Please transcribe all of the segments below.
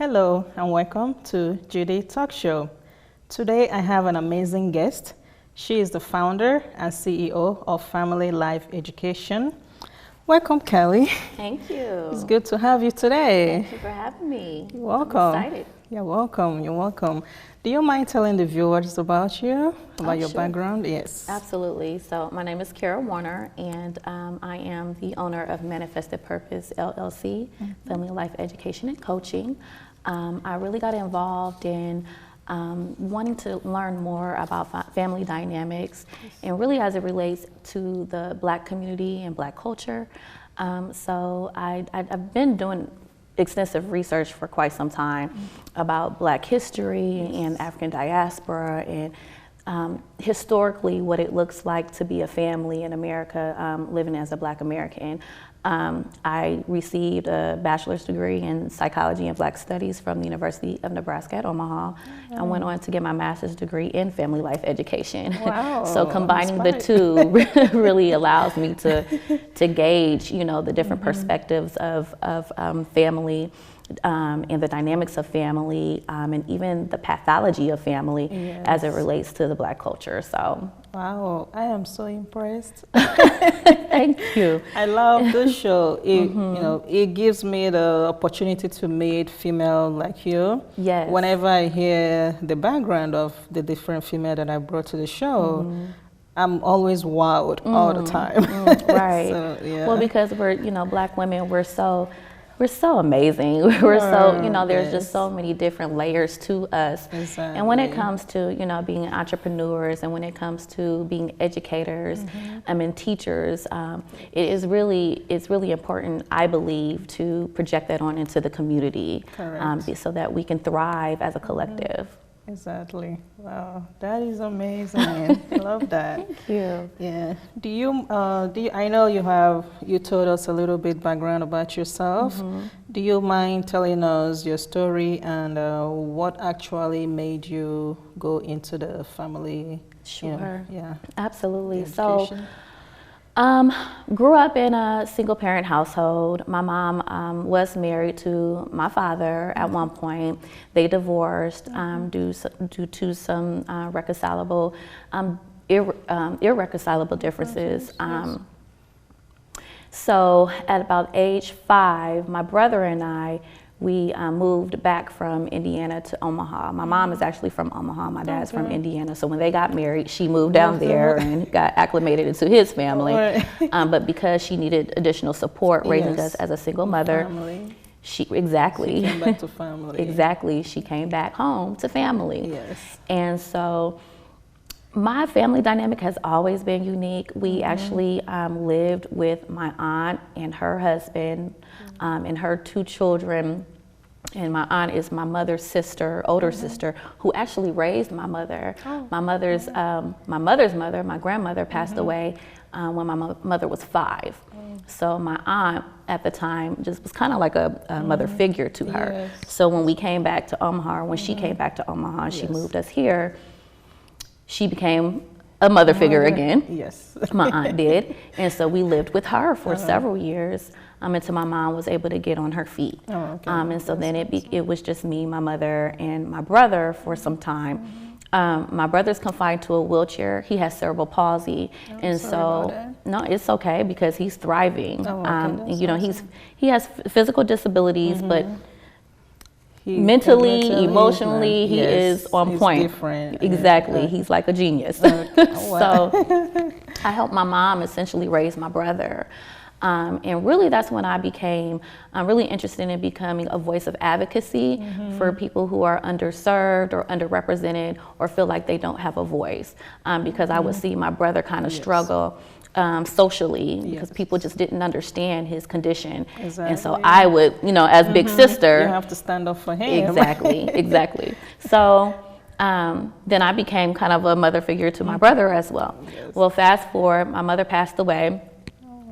Hello and welcome to Judy Talk Show. Today I have an amazing guest. She is the founder and CEO of Family Life Education. Welcome, Kelly. Thank you. It's good to have you today. Thank you for having me. You're welcome. I'm excited. You're welcome. You're welcome. Do you mind telling the viewers about you, about your sure. background? Yes. Absolutely. So my name is Kara Warner, and I am the owner of Manifested Purpose LLC, Family Life Education and Coaching. I really got involved in wanting to learn more about family dynamics, and really as it relates to the Black community and Black culture. So I've been doing extensive research for quite some time about Black history and African diaspora and historically what it looks like to be a family in America, living as a Black American. I received a bachelor's degree in psychology and Black studies from the University of Nebraska at Omaha. I went on to get my master's degree in family life education. Wow. So combining the two really allows me to gauge, the different perspectives of family and the dynamics of family and even the pathology of family as it relates to the Black culture. So. Wow, I am so impressed. Thank you. I love this show. It gives me the opportunity to meet female like you. Yes. Whenever I hear the background of the different female that I brought to the show, I'm always wowed all the time. Right. So, yeah. Well, because we're, Black women, we're so amazing. We're so, there's just so many different layers to us. Exactly. And when it comes to, being entrepreneurs and when it comes to being educators and teachers, it's really important, I believe, to project that on into the community. So that we can thrive as a collective. Exactly. Wow, that is amazing. I love that. Thank you. Yeah. Do you? I know you told us a little bit background about yourself. Do you mind telling us your story and what actually made you go into the family? Sure. Yeah. Absolutely. Education? So. Grew up in a single parent household. My mom was married to my father at one point. They divorced due to some irreconcilable differences. So at about age 5, my brother and I, we moved back from Indiana to Omaha. My mom is actually from Omaha. My dad's from Indiana. So when they got married, she moved down there and got acclimated into his family. But because she needed additional support raising us as a single mother, she came back to family. Exactly. She came back home to family. Yes. And so my family dynamic has always been unique. We actually lived with my aunt and her husband and her 2 children. And my aunt is my mother's sister, older sister, who actually raised my mother. My mother's mother, my grandmother, passed away when my mother was 5. So my aunt at the time just was kind of like a mother figure to her. Yes. So when we came back to Omaha, when she came back to Omaha, she moved us here. She became a mother figure again. Yes. My aunt did. And so we lived with her for several years until my mom was able to get on her feet. And so then it was just me, my mother, and my brother for some time. My brother's confined to a wheelchair. He has cerebral palsy. And so, no, it's okay because he's thriving. He has physical disabilities, but mentally, emotionally, he is on point. Different. Exactly. He's like a genius. So I helped my mom essentially raise my brother. And really that's when I became really interested in becoming a voice of advocacy for people who are underserved or underrepresented or feel like they don't have a voice. Because I would see my brother kind of struggle socially because people just didn't understand his condition. Exactly. And so I would, as big sister. You have to stand up for him. Exactly. So then I became kind of a mother figure to my brother as well. Yes. Well, fast forward, my mother passed away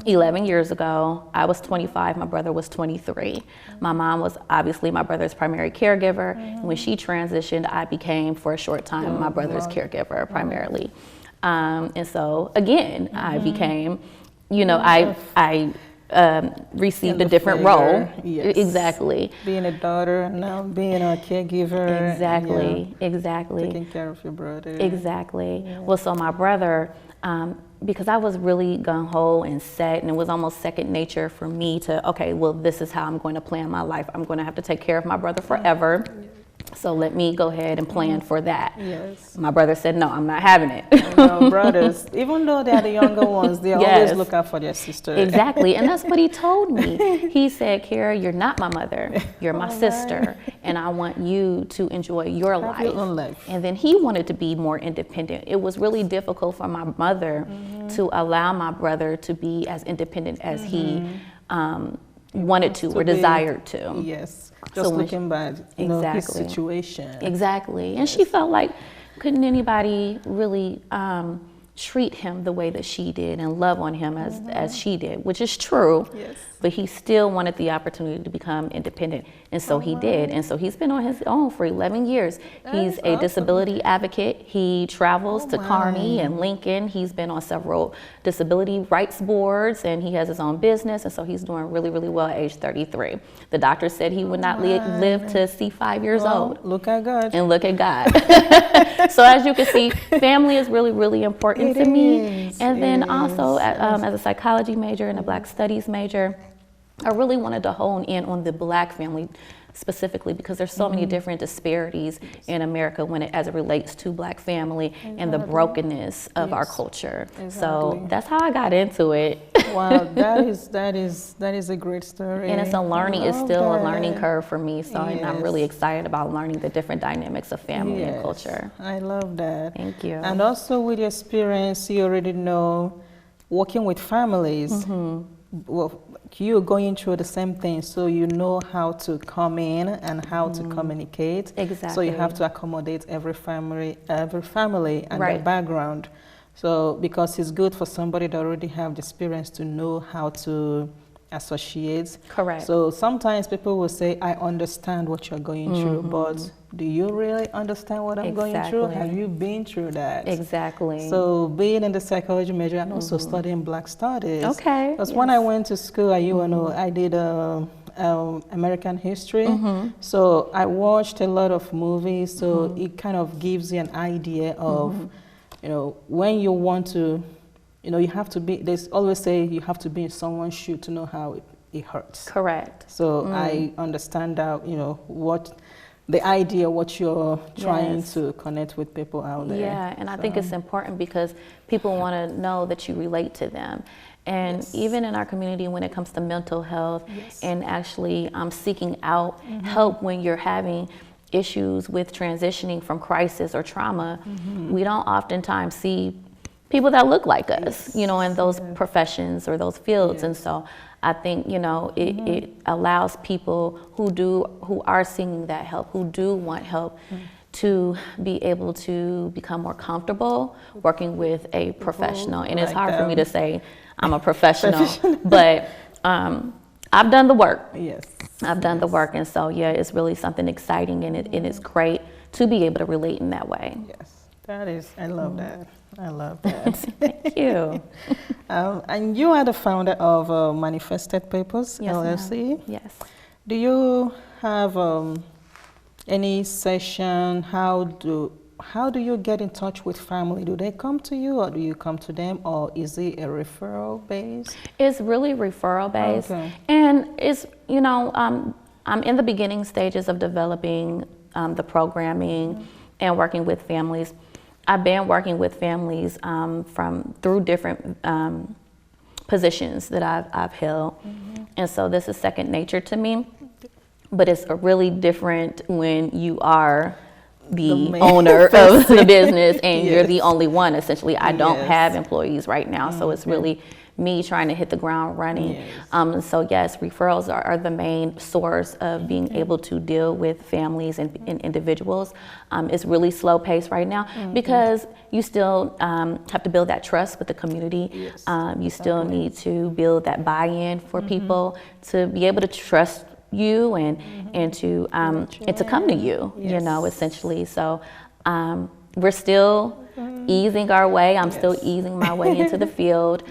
11 years ago. I was 25, my brother was 23. My mom was obviously my brother's primary caregiver. When she transitioned, I became, for a short time, my brother's caregiver primarily. And so again, I became, I received a different role. Yes. Exactly. Being a daughter and now being a caregiver. Exactly. Exactly. Taking care of your brother. Exactly. Yeah. Well, so my brother, because I was really gung-ho and set, and it was almost second nature for me to, okay, well, this is how I'm going to plan my life. I'm going to have to take care of my brother forever. So let me go ahead and plan for that. Yes. My brother said, no, I'm not having it. No, brothers, even though they are the younger ones, they always look out for their sister. Exactly. And that's what he told me. He said, Kara, you're not my mother. You're my sister. And I want you to enjoy your life. Your own life. And then he wanted to be more independent. It was really difficult for my mother to allow my brother to be as independent as he wanted to or desired to. Yes. Just looking back, his situation. Exactly. And she felt like, couldn't anybody really treat him the way that she did and love on him as she did, which is true. Yes. But he still wanted the opportunity to become independent. And so he did. And so he's been on his own for 11 years. He's a disability advocate. He travels to Kearney and Lincoln. He's been on several disability rights boards, and he has his own business. And so he's doing really, really well at age 33. The doctor said he would not live to see 5 years old. Look at God. And look at God. So as you can see, family is really, really important to me. And then also as a psychology major and a Black Studies major, I really wanted to hone in on the Black family specifically because there's so many different disparities in America as it relates to Black family and the brokenness of our culture. So that's how I got into it. Wow, that is a great story. And it's still a learning curve for me. So and I'm really excited about learning the different dynamics of family and culture. I love that. Thank you. And also with your experience, you already know working with families. Well, you're going through the same thing, so you know how to come in and how to communicate. Exactly. So you have to accommodate every family and their background. So because it's good for somebody that already have the experience to know how to associate. Correct. So sometimes people will say, I understand what you're going through, but do you really understand what I'm going through? Have you been through that? Exactly. So being in the psychology major and also studying Black studies. Okay. Because when I went to school at UNO, I did American history. So I watched a lot of movies. So it kind of gives you an idea of, when you want to, you have to be, they always say you have to be in someone's shoe to know how it hurts. Correct. So I understand that, what the idea, what you're trying to connect with people out there. Yeah, and I think it's important because people want to know that you relate to them. And even in our community, when it comes to mental health and actually seeking out help when you're having issues with transitioning from crisis or trauma, we don't oftentimes see people that look like us, in those professions or those fields. And so I think, it allows people who are seeking that help, who do want help, to be able to become more comfortable working with a professional. And it's hard for me to say I'm a professional, but I've done the work. Yes. I've done the work. And so, it's really something exciting, and it's great to be able to relate in that way. Yes, I love that. I love that. Thank you. And you are the founder of Manifested Purpose, LLC. Yes. Do you have any session? How do you get in touch with family? Do they come to you, or do you come to them, or is it a referral based? It's really referral based. Okay. And it's, I'm in the beginning stages of developing the programming and working with families. I've been working with families through different positions that I've held. And so this is second nature to me, but it's really different when you are the owner of the business and you're the only one, essentially. I don't have employees right now, so it's really me trying to hit the ground running. So yes, referrals are the main source of being able to deal with families and individuals. It's really slow paced right now because you still have to build that trust with the community. You still need to build that buy-in for people to be able to trust you and to come to you, essentially. So we're still easing our way. I'm still easing my way into the field.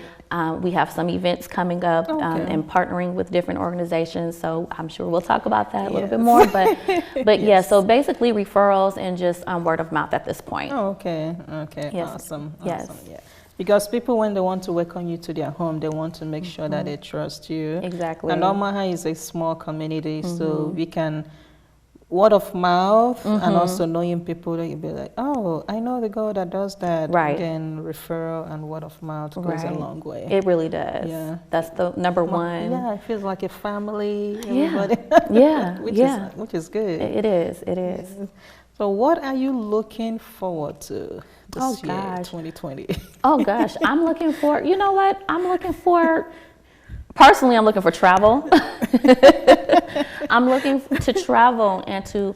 We have some events coming up Okay. and partnering with different organizations. So I'm sure we'll talk about that a little bit more. But yeah, so basically referrals and just word of mouth at this point. Oh, okay. Okay. Yes. Awesome. Yes. Awesome. Yeah. Because people, when they want to welcome you to their home, they want to make sure that they trust you. Exactly. And Omaha is a small community, so we can word of mouth and also knowing people that you'll be like, oh, I know the girl that does that. Right. Then referral and word of mouth goes a long way. It really does. Yeah. That's the number one. Yeah, it feels like a family. Yeah. Everybody. Yeah. Which is good. It is. It is. So what are you looking forward to this year, gosh. 2020? Oh gosh, I'm looking for, you know what? Personally, I'm looking for travel. I'm looking to travel and to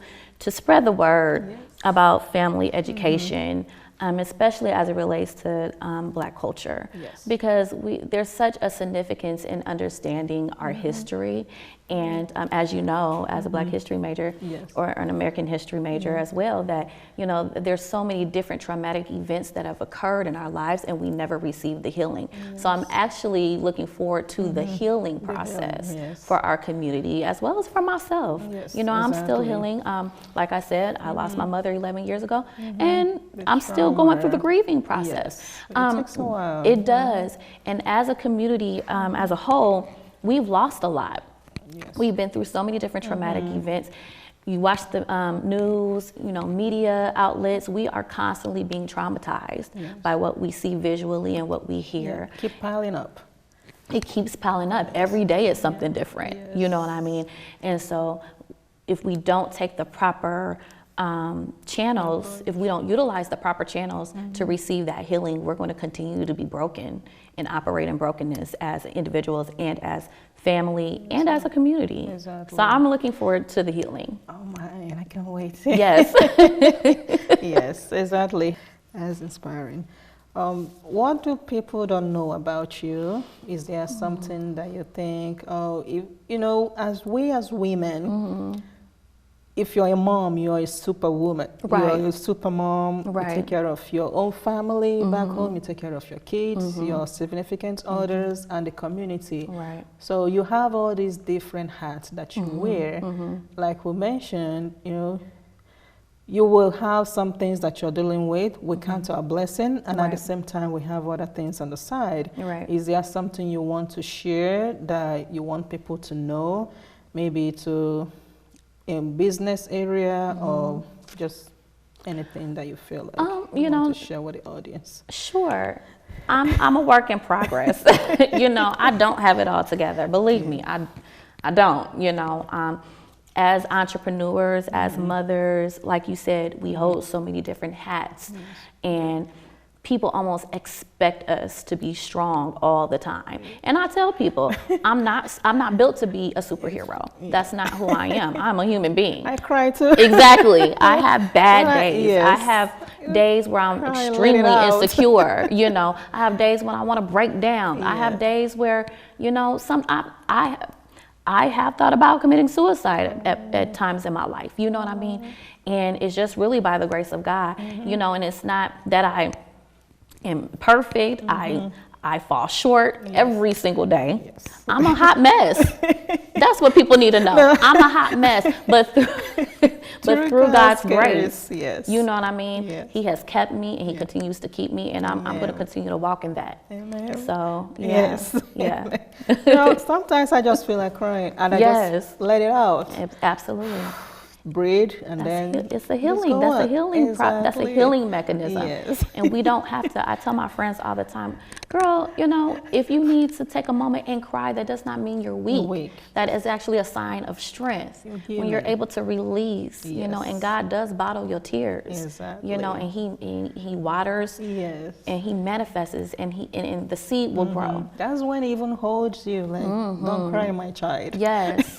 spread the word about family education, especially as it relates to Black culture. Yes. Because there's such a significance in understanding our history. And as you know, as a Black history major or an American history major as well, that, you know, there's so many different traumatic events that have occurred in our lives and we never received the healing. So I'm actually looking forward to the healing process for our community as well as for myself. Yes, you know, I'm still exactly. healing. Like I said, I lost my mother 11 years ago and I'm still going through the grieving process. Yes. It takes a while. It does. And as a community, as a whole, we've lost a lot. Yes. We've been through so many different traumatic events. You watch the news, you know, media outlets, we are constantly being traumatized by what we see visually and what we hear. Yeah. Keep piling up. It keeps piling up. Every day is something different, you know what I mean? And so if we don't take the proper channels, if we don't utilize the proper channels to receive that healing, we're going to continue to be broken and operate in brokenness as individuals and as family and as a community. Exactly. So I'm looking forward to the healing. Oh my, I can't wait. Yes. Yes, exactly. That's inspiring. What do people don't know about you? Is there something that you think, oh, if, you know, as women, if you're a mom, you're a superwoman. Right. You're a super mom. Right. You take care of your own family back home. You take care of your kids, your significant others, and the community. Right. So you have all these different hats that you wear. Like we mentioned, you know, you will have some things that you're dealing with. We count our blessing, and at the same time, we have other things on the side. Right. Is there something you want to share that you want people to know, maybe to in business area or just anything that you feel like you want know, to share with the audience? Sure. I'm a work in progress. You know, I don't have it all together. Believe me, I don't, you know. As entrepreneurs, as mothers, like you said, we hold so many different hats. And people almost expect us to be strong all the time. And I tell people, I'm not built to be a superhero. That's not who I am. I'm a human being. I cry too. Exactly. I have bad days. Yes. I have days where I'm Cry, let it extremely out. insecure. You know, I have days when I want to break down. I have days where, you know, I have thought about committing suicide at times in my life. You know what I mean? And it's just really by the grace of God. You know, and it's not that I am perfect. I fall short every single day. Yes. I'm a hot mess. That's what people need to know. I'm a hot mess, but through God's grace, yes. you know what I mean? Yes. He has kept me and he continues to keep me, and I'm going to continue to walk in that. Amen. So, yeah. Yes. Yeah. You know, sometimes I just feel like crying and I just let it out. Absolutely. Breathe and then It's a healing. That's a healing. That's a healing mechanism. Yes. And we don't have to. I tell my friends all the time, girl, you know, if you need to take a moment and cry, that does not mean you're weak. Weak. That is actually a sign of strength. When you're able to release, you know, and God does bottle your tears. Exactly. You know, and He waters. Yes. And He manifests, and and the seed will grow. That's when He even holds you, like, don't cry, my child. Yes.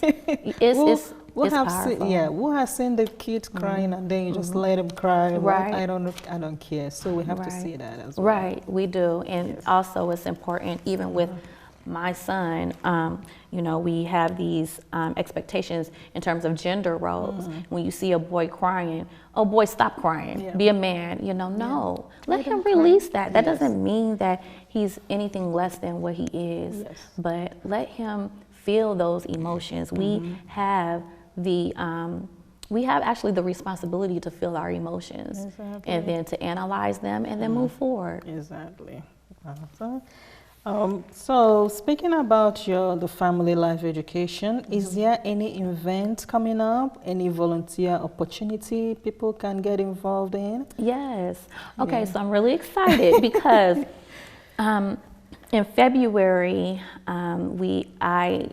It's powerful. Who has seen the kids crying and then you just let them cry? Right. Like, I don't care. So we have to see that as well. Right, we do. And also it's important, even with my son, we have these expectations in terms of gender roles. When you see a boy crying, oh boy, stop crying, be a man, no. Let him release that. That doesn't mean that he's anything less than what he is, but let him feel those emotions. We have actually the responsibility to feel our emotions and then to analyze them and then move forward. Exactly. Awesome. So speaking about the family life education, is there any event coming up, any volunteer opportunity people can get involved in? Yes. Okay, so I'm really excited because in February, I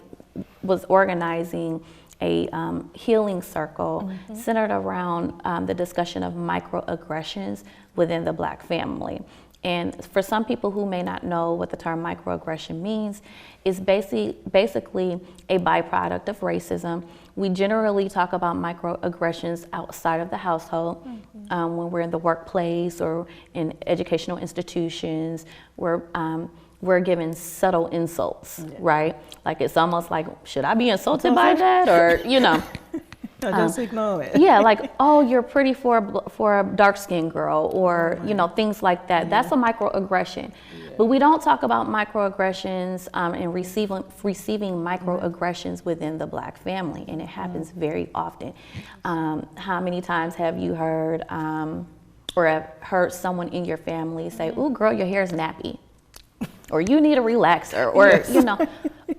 was organizing a healing circle centered around the discussion of microaggressions within the Black family. And for some people who may not know what the term microaggression means, it's basically a byproduct of racism. We generally talk about microaggressions outside of the household when we're in the workplace or in educational institutions where we're given subtle insults, right? Like it's almost like, should I be insulted by that? Or, I just ignore it. Yeah, like, oh, you're pretty for a dark-skinned girl, or things like that. That's a microaggression. But we don't talk about microaggressions and receiving microaggressions within the Black family, and it happens very often. How many times have you heard or have heard someone in your family say, "Ooh, girl, your hair is nappy," or "You need a relaxer," or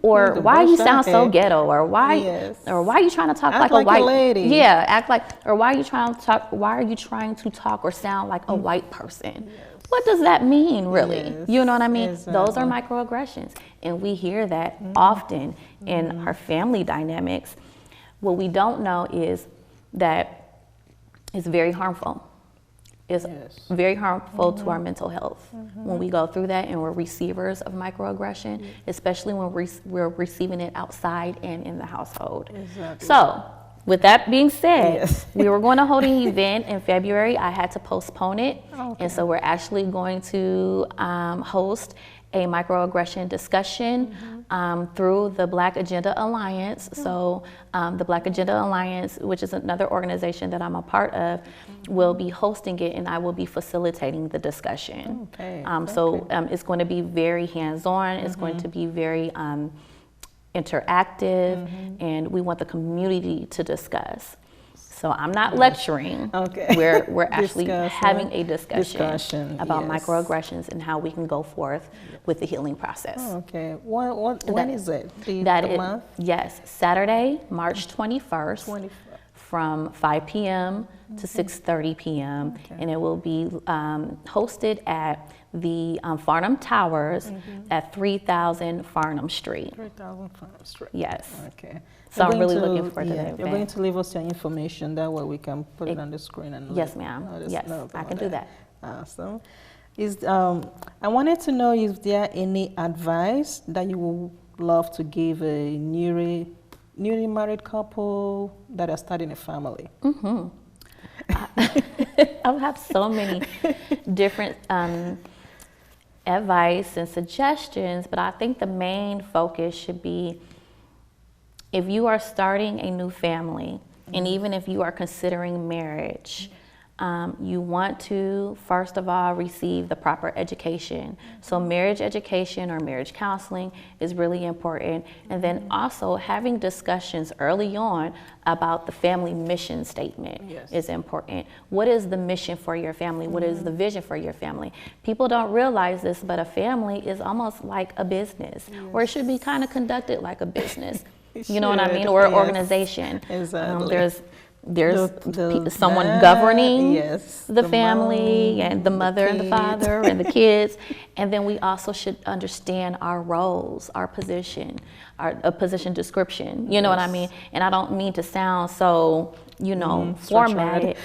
or "Why you sound so ghetto," or "Why are you trying to talk like a white lady?" Yeah, act like, or "Why are you trying to talk? Why are you trying to talk or sound like a white person?" What does that mean, really? You know what I mean? Exactly. Those are microaggressions, and we hear that often in our family dynamics. What we don't know is that it's very harmful. It's very harmful to our mental health when we go through that and we're receivers of microaggression, especially when we're receiving it outside and in the household. Exactly. So, with that being said, we were going to hold an event in February. I had to postpone it. And so we're actually going to host a microaggression discussion through the Black Agenda Alliance. So the Black Agenda Alliance, which is another organization that I'm a part of, will be hosting it, and I will be facilitating the discussion. So it's going to be very hands-on. It's going to be very interactive, and we want the community to discuss. So I'm not lecturing. We're actually having a discussion about microaggressions and how we can go forth with the healing process. When is it? Month? Yes, Saturday, March 21st, from 5 p.m. to 6:30 p.m. And it will be hosted at the Farnham Towers at 3000 Farnham Street. 3000 Farnham Street. Yes. Okay. So I'm really looking forward to that event. You're going to leave us your information, that way we can put it on the screen. And yes, ma'am. Yes, I can do that. Awesome. I wanted to know if there any advice that you would love to give a newly married couple that are starting a family. I have so many different advice and suggestions, but I think the main focus should be, if you are starting a new family, and even if you are considering marriage, you want to, first of all, receive the proper education. So marriage education or marriage counseling is really important. And then also having discussions early on about the family mission statement is important. What is the mission for your family? What is the vision for your family? People don't realize this, but a family is almost like a business, or it should be kind of conducted like a business. You know what I mean? Or an organization. Exactly. There's someone governing the family, and the mother and the father and the kids. And then we also should understand our roles, our position, a position description. You know what I mean? And I don't mean to sound so, formatted.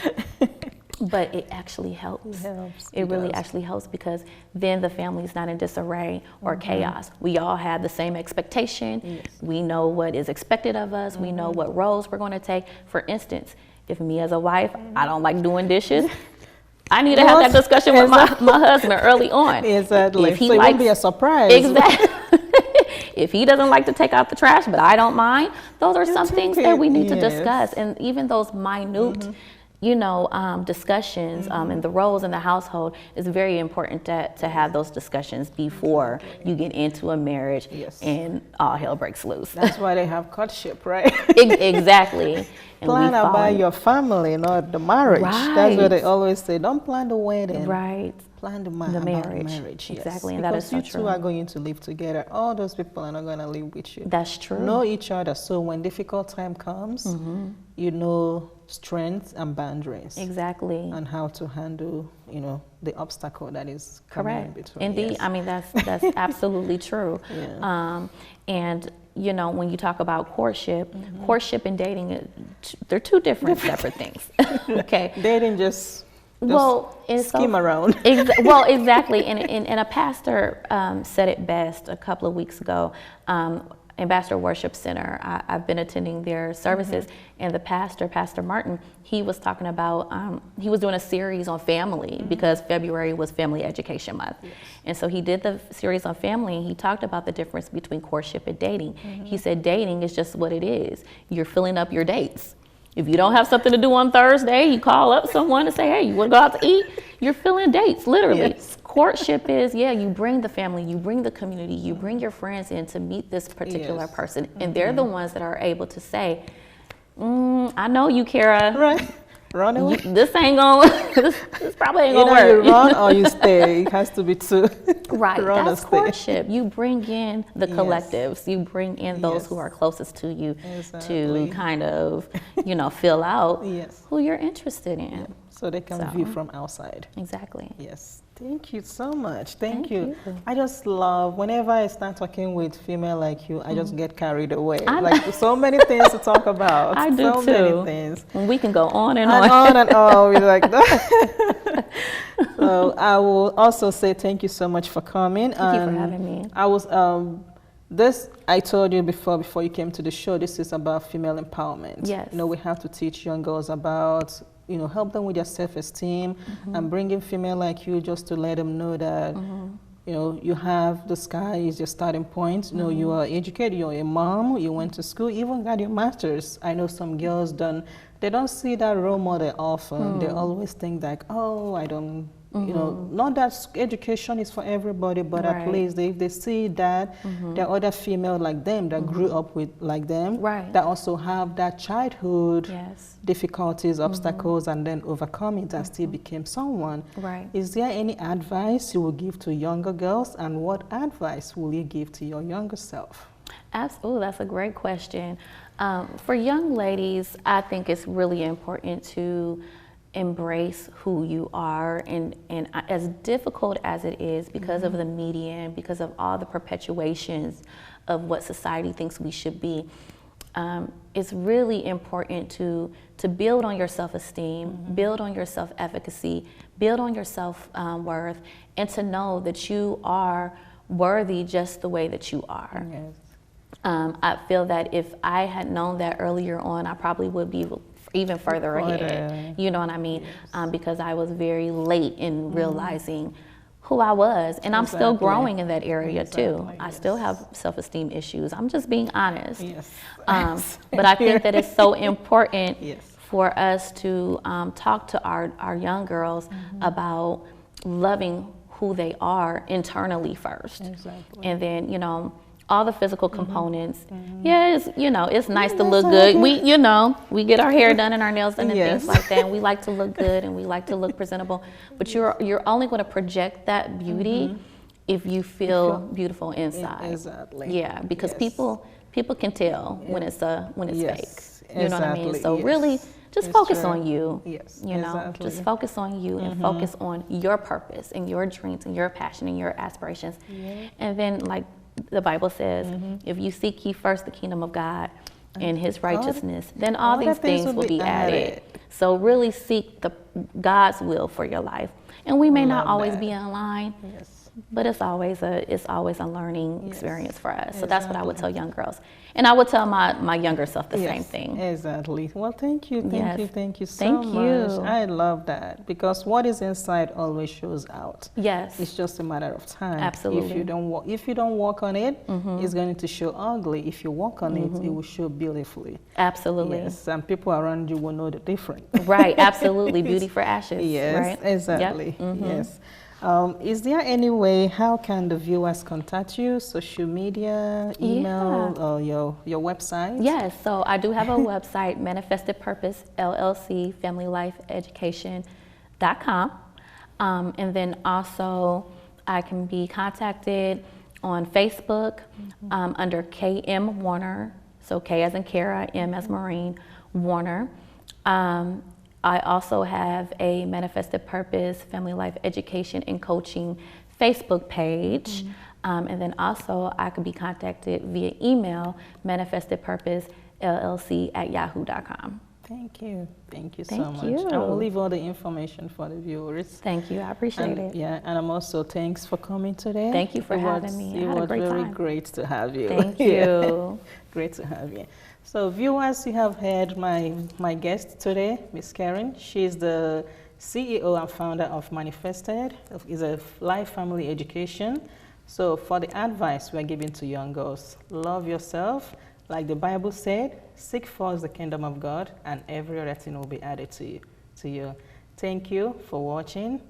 But it actually helps. It really actually helps, because then the family is not in disarray or chaos. We all have the same expectation. We know what is expected of us. We know what roles we're going to take. For instance, if me as a wife, I don't like doing dishes, I need to have that discussion with my husband early on. Exactly. If he so it likes, won't be a surprise. Exactly. if he doesn't like to take out the trash, but I don't mind, those are some things that we need to Yes. discuss. And even those minute, discussions and the roles in the household is very important to have those discussions before you get into a marriage Yes. and all hell breaks loose. That's why they have courtship, right? Exactly. And Plan we about fall- your family, not the marriage. That's Right. what they always say. Don't plan the wedding. Right. Plan the The marriage. marriage. Yes. Exactly, and that is Because so you two true. are going to live together. All those people are not going to live with you. That's true. Know each other. So when difficult time comes, you know strengths and boundaries. Exactly. And how to handle, the obstacle that is coming in Correct. between. Indeed. Yes. I mean, that's absolutely true. Yeah. And when you talk about courtship, courtship and dating, they're two different separate things. Okay. Dating just Well, it's skim around. Well, exactly. And a pastor said it best a couple of weeks ago. Ambassador Worship Center, I've been attending their services, and the Pastor Martin, he was talking about, he was doing a series on family because February was Family Education Month. Yes. And so he did the series on family, and he talked about the difference between courtship and dating. He said dating is just what it is. You're filling up your dates. If you don't have something to do on Thursday, you call up someone and say, hey, you want to go out to eat? You're filling dates, literally. Yes. Courtship is, you bring the family, you bring the community, you bring your friends in to meet this particular person. And they're the ones that are able to say, I know you, Kara. Right. Run away. This ain't going, this probably ain't going to Either work. you run or you stay. It has to be two. Right, Run or that's stay. courtship. You bring in the Yes. collectives. You bring in those Yes. who are closest to you Exactly. to kind of, fill out Yes. who you're interested in. So they can view from outside. Exactly. Yes. Thank you so much. Thank Thank you. you. I just love, whenever I start talking with female like you, I just get carried away. I know. Like so many things to talk about. I do so too. many things. And we can go on and And on. on and on. We like that. So I will also say thank you so much for coming. Thank you for having me. I was I told you before you came to the show, this is about female empowerment. Yes. We have to teach young girls about, help them with their self-esteem and bringing female like you just to let them know that, you have the sky is your starting point. You are educated, you're a mom, you went to school, even got your master's. I know some girls they don't see that role model often. They always think like, oh, I don't, not that education is for everybody, but at Right. least if they see that there are other female like them that grew up with like them, Right. that also have that childhood Yes. difficulties, obstacles, and then overcome it and still became someone. Right. Is there any advice you will give to younger girls, and what advice will you give to your younger self? Absolutely, that's a great question. For young ladies, I think it's really important to embrace who you are, and as difficult as it is because of the media and because of all the perpetuations of what society thinks we should be, it's really important to build on your self-esteem, build on your self-efficacy, build on your self-worth, and to know that you are worthy just the way that you are. Yes. I feel that if I had known that earlier on, I probably would be even further ahead. You know what I mean? Yes. Because I was very late in realizing who I was, and I'm still Exactly. growing in that area too. Exactly, I yes. still have self-esteem issues. I'm just being honest. Yes. But I think that it's so important Yes. for us to talk to our young girls about loving who they are internally first. Exactly. And then, all the physical components. Yeah, it's nice to look that's good. okay. We get our hair done and our nails done and Yes. things like that. And we like to look good and we like to look presentable. But you're only going to project that beauty if you feel beautiful inside. Exactly. Yeah, because Yes. people can tell when it's Yes. fake. You know what I mean? Exactly. So Yes. really just It's focus true. on you. Yes. Just Exactly. focus on you and focus on your purpose and your dreams and your passion and your aspirations. Yeah. And then, like the Bible says, if you seek ye first the kingdom of God and his righteousness, then all all the these things things will will be be added. added. So really seek God's will for your life. And we may not Love always that. be in line. Yes. but it's always a learning experience for us. So that's what I would tell Exactly. young girls, and I would tell my younger self the same Yes, thing. exactly. Well, thank you, Yes. thank you so Thank much. you. I love that because what is inside always shows out. Yes, It's just a matter of time. absolutely. If you don't work on it, it's going to show ugly. If you work on it, it will show beautifully. Absolutely. Yes, and people around you will know the difference. Right, absolutely. Beauty for ashes. Yes, right? exactly. Yep. Yes. Is there any way how can the viewers contact you? Social media, email, or your website? Yes, so I do have a website, Manifested Purpose LLC, FamilyLifeEducation.com. And then also I can be contacted on Facebook under KM Warner, so K as in Kara, M as Marine, Warner. I also have a Manifested Purpose Family Life Education and Coaching Facebook page. And then also I could be contacted via email, manifestedpurposellc@yahoo.com. Thank you. Thank you so Thank much. you. I will leave all the information for the viewers. Thank you, I appreciate it. Yeah, and I'm also thanks for coming today. Thank you for having me. I It had a was great very time. great to have you. Thank Yeah. you. Great to have you. So viewers, you have heard my guest today, Miss Karen. She's the CEO and founder of Manifested. It's a life family education. So for the advice we're giving to young girls, love yourself. Like the Bible said, seek first the kingdom of God and every other thing will be added to you. Thank you for watching.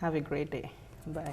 Have a great day. Bye.